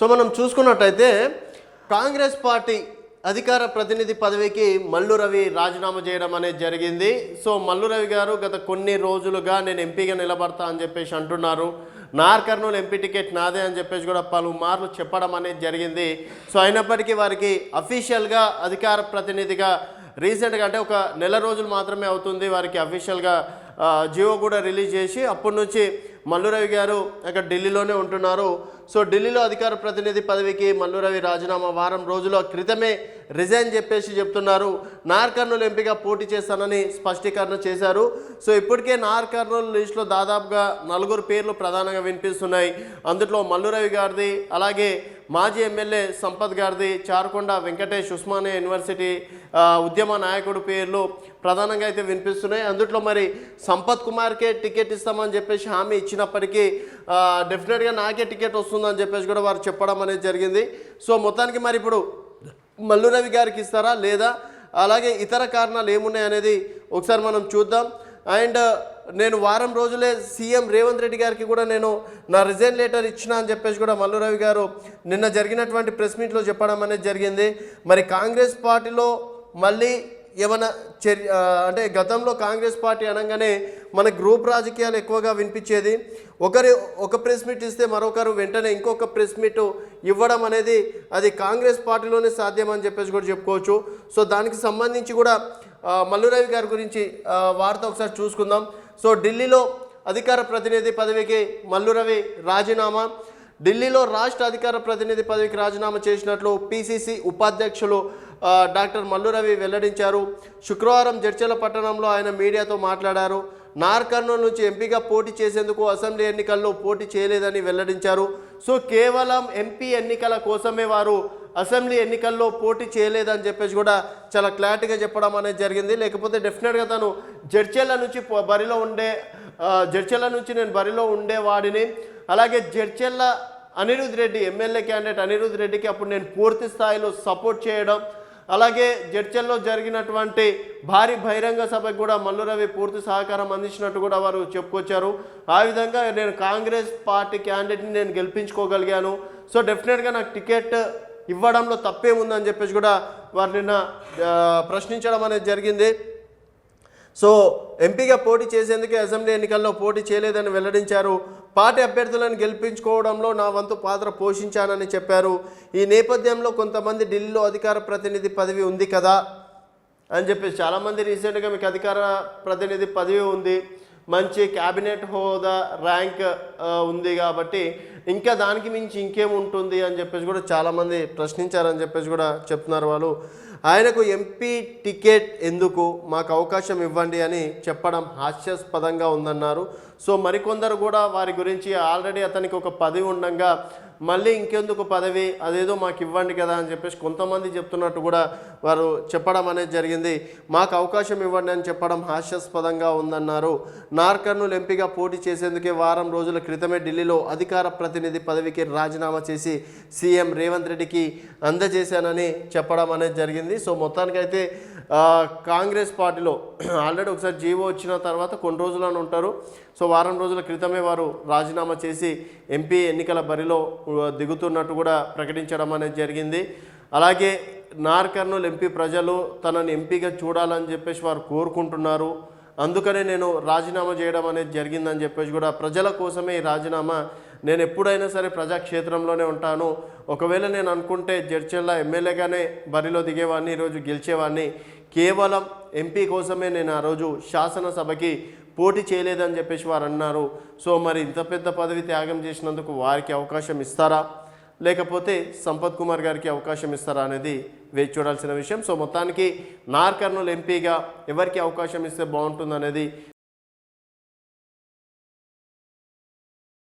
So మనం చూసుకున్నట్టయితే Congress party అధికార ప్రతినిధి పదవికి మల్లు రవి రాజీనామా చేయడం అనేది జరిగింది. సో మల్లు రవి గారు గత కొన్ని రోజులుగా నేను ఎంపీగా నిలబడతా అని చెప్పేసి అంటున్నారు. నార్ కర్నూలు ఎంపీ టికెట్ నాదే అని చెప్పేసి కూడా పలుమార్లు చెప్పడం అనేది జరిగింది. సో అయినప్పటికీ వారికి అఫీషియల్గా అధికార ప్రతినిధిగా రీసెంట్గా అంటే ఒక నెల రోజులు మాత్రమే అవుతుంది వారికి అఫీషియల్గా జియో కూడా రిలీజ్ చేసి అప్పటి నుంచి మల్లు రవి గారు అక్కడ ఢిల్లీలోనే ఉంటున్నారు. సో ఢిల్లీలో అధికార ప్రతినిధి పదవికి మల్లు రవి రాజీనామా వారం రోజుల క్రితమే రిజైన్ చెప్పేసి చెప్తున్నారు. నార్ కర్నూలు ఎంపీగా పోటీ చేస్తానని స్పష్టీకరణ చేశారు. సో ఇప్పటికే నార్ కర్నూలు లిస్టులో దాదాపుగా 4 పేర్లు ప్రధానంగా వినిపిస్తున్నాయి. అందులో మల్లు రవి గారిది, అలాగే మాజీ ఎమ్మెల్యే సంపత్ గారిది, చారుకొండ వెంకటేష్ ఉస్మానియా యూనివర్సిటీ ఉద్యమ నాయకుడు పేర్లు ప్రధానంగా అయితే వినిపిస్తున్నాయి. అందులో మరి సంపత్ కుమార్కే టికెట్ ఇస్తామని చెప్పేసి హామీ ఇచ్చినప్పటికీ డెఫినెట్గా నాకే టికెట్ వస్తుందని చెప్పేసి కూడా వారు చెప్పడం అనేది జరిగింది. సో మొత్తానికి మరి ఇప్పుడు మల్లు రవి గారికి ఇస్తారా లేదా, అలాగే ఇతర కారణాలు ఏమున్నాయి అనేది ఒకసారి మనం చూద్దాం. అండ్ నేను వారం రోజులే సీఎం రేవంత్ రెడ్డి గారికి కూడా నేను నా రిజైన్ లెటర్ ఇచ్చిన అని చెప్పేసి కూడా మల్లు రవి గారు నిన్న జరిగినటువంటి ప్రెస్ మీట్లో చెప్పడం అనేది జరిగింది. మరి కాంగ్రెస్ పార్టీలో మళ్ళీ ఏమైనా అంటే గతంలో కాంగ్రెస్ పార్టీ అనగానే మన గ్రూప్ రాజకీయాలు ఎక్కువగా వినిపించేది. ఒక ప్రెస్ మీట్ ఇస్తే మరొకరు వెంటనే ఇంకొక ప్రెస్ మీట్ ఇవ్వడం అనేది అది కాంగ్రెస్ పార్టీలోనే సాధ్యమని చెప్పేసి కూడా చెప్పుకోవచ్చు. సో దానికి సంబంధించి కూడా మల్లు రవి గారి గురించి వార్త ఒకసారి చూసుకుందాం. సో ఢిల్లీలో అధికార ప్రతినిధి పదవికి మల్లు రవి రాజీనామా. ఢిల్లీలో రాష్ట్ర అధికార ప్రతినిధి పదవికి రాజీనామా చేసినట్లు పిసిసి ఉపాధ్యక్షులు డాక్టర్ మల్లు రవి వెల్లడించారు. శుక్రవారం జడ్చర్ల పట్టణంలో ఆయన మీడియాతో మాట్లాడారు. నార్ కర్నూలు నుంచి ఎంపీగా పోటీ చేసేందుకు అసెంబ్లీ ఎన్నికల్లో పోటీ చేయలేదని వెల్లడించారు. సో కేవలం ఎంపీ ఎన్నికల కోసమే వారు అసెంబ్లీ ఎన్నికల్లో పోటీ చేయలేదని చెప్పేసి కూడా చాలా క్లారిటీగా చెప్పడం అనేది జరిగింది. లేకపోతే డెఫినెట్గా తను జడ్చర్ల నుంచి నేను బరిలో ఉండేవాడిని. అలాగే జడ్చర్ల అనిరుద్ రెడ్డి ఎమ్మెల్యే క్యాండిడేట్ అనిరుద్ రెడ్డికి అప్పుడు నేను పూర్తి స్థాయిలో సపోర్ట్ చేయడం, అలాగే జడ్చర్లో జరిగినటువంటి భారీ బహిరంగ సభకు కూడా మల్లు రవి పూర్తి సహకారం అందించినట్టు కూడా వారు చెప్పుకొచ్చారు. ఆ విధంగా నేను కాంగ్రెస్ పార్టీ క్యాండిడేట్ని నేను గెలిపించుకోగలిగాను. సో డెఫినెట్గా నాకు టికెట్ ఇవ్వడంలో తప్పేముందని చెప్పేసి కూడా వారు నిన్న ప్రశ్నించడం అనేది జరిగింది. సో ఎంపీగా పోటీ చేసేందుకే అసెంబ్లీ ఎన్నికల్లో పోటీ చేయలేదని వెల్లడించారు. పార్టీ అభ్యర్థులను గెలిపించుకోవడంలో నా వంతు పాత్ర పోషించానని చెప్పారు. ఈ నేపథ్యంలో కొంతమంది ఢిల్లీలో అధికార ప్రతినిధి పదవి ఉంది కదా అని చెప్పేసి చాలామంది రీసెంట్గా మీకు అధికార ప్రతినిధి పదవి ఉంది, మంచి క్యాబినెట్ హోదా ర్యాంక్ ఉంది కాబట్టి ఇంకా దానికి మించి ఇంకేముంటుంది అని చెప్పేసి కూడా చాలామంది ప్రశ్నించారని చెప్పేసి కూడా చెప్తున్నారు వాళ్ళు. ఆయనకు ఎంపీ టికెట్ ఎందుకు, మాకు అవకాశం ఇవ్వండి అని చెప్పడం హాస్యాస్పదంగా ఉందన్నారు. సో మరికొందరు కూడా వారి గురించి ఆల్రెడీ అతనికి ఒక పదవి ఉండగా మళ్ళీ ఇంకెందుకు పదవి, అదేదో మాకు ఇవ్వండి కదా అని చెప్పేసి కొంతమంది చెప్తున్నట్టు కూడా వారు చెప్పడం అనేది జరిగింది. మాకు అవకాశం ఇవ్వండి అని చెప్పడం హాస్యాస్పదంగా ఉందన్నారు. నార్ కర్నూలు ఎంపీగా పోటీ చేసేందుకే వారం రోజుల క్రితమే ఢిల్లీలో అధికార ప్రతినిధి పదవికి రాజీనామా చేసి సీఎం రేవంత్ రెడ్డికి అందజేశానని చెప్పడం అనేది జరిగింది. సో మొత్తానికైతే కాంగ్రెస్ పార్టీలో ఆల్రెడీ ఒకసారి జీవో వచ్చిన తర్వాత కొన్ని రోజులను ఉంటారు. సో వారం రోజుల క్రితమే వారు రాజీనామా చేసి ఎంపీ ఎన్నికల బరిలో దిగుతున్నట్టు కూడా ప్రకటించడం అనేది జరిగింది. అలాగే నార్ కర్నూలు ఎంపీ ప్రజలు తనని ఎంపీగా చూడాలని చెప్పేసి వారు కోరుకుంటున్నారు. అందుకనే నేను రాజీనామా చేయడం అనేది జరిగిందని చెప్పేసి కూడా ప్రజల కోసమే ఈ రాజీనామా. నేను ఎప్పుడైనా సరే ప్రజాక్షేత్రంలోనే ఉంటాను. ఒకవేళ నేను అనుకుంటే జడ్చర్ల ఎమ్మెల్యేగానే బరిలో దిగేవాడిని, ఈరోజు గెలిచేవాడిని. కేవలం ఎంపీ కోసమే నేను ఆ రోజు శాసనసభకి పోటీ చేయలేదని చెప్పేసి వారు అన్నారు. సో మరి ఇంత పెద్ద పదవి త్యాగం చేసినందుకు వారికి అవకాశం ఇస్తారా, లేకపోతే సంపత్ కుమార్ గారికి అవకాశం ఇస్తారా అనేది వేచి చూడాల్సిన విషయం. సో మొత్తానికి నార్ కర్నూలు ఎంపీగా ఎవరికి అవకాశం ఇస్తే బాగుంటుంది అనేది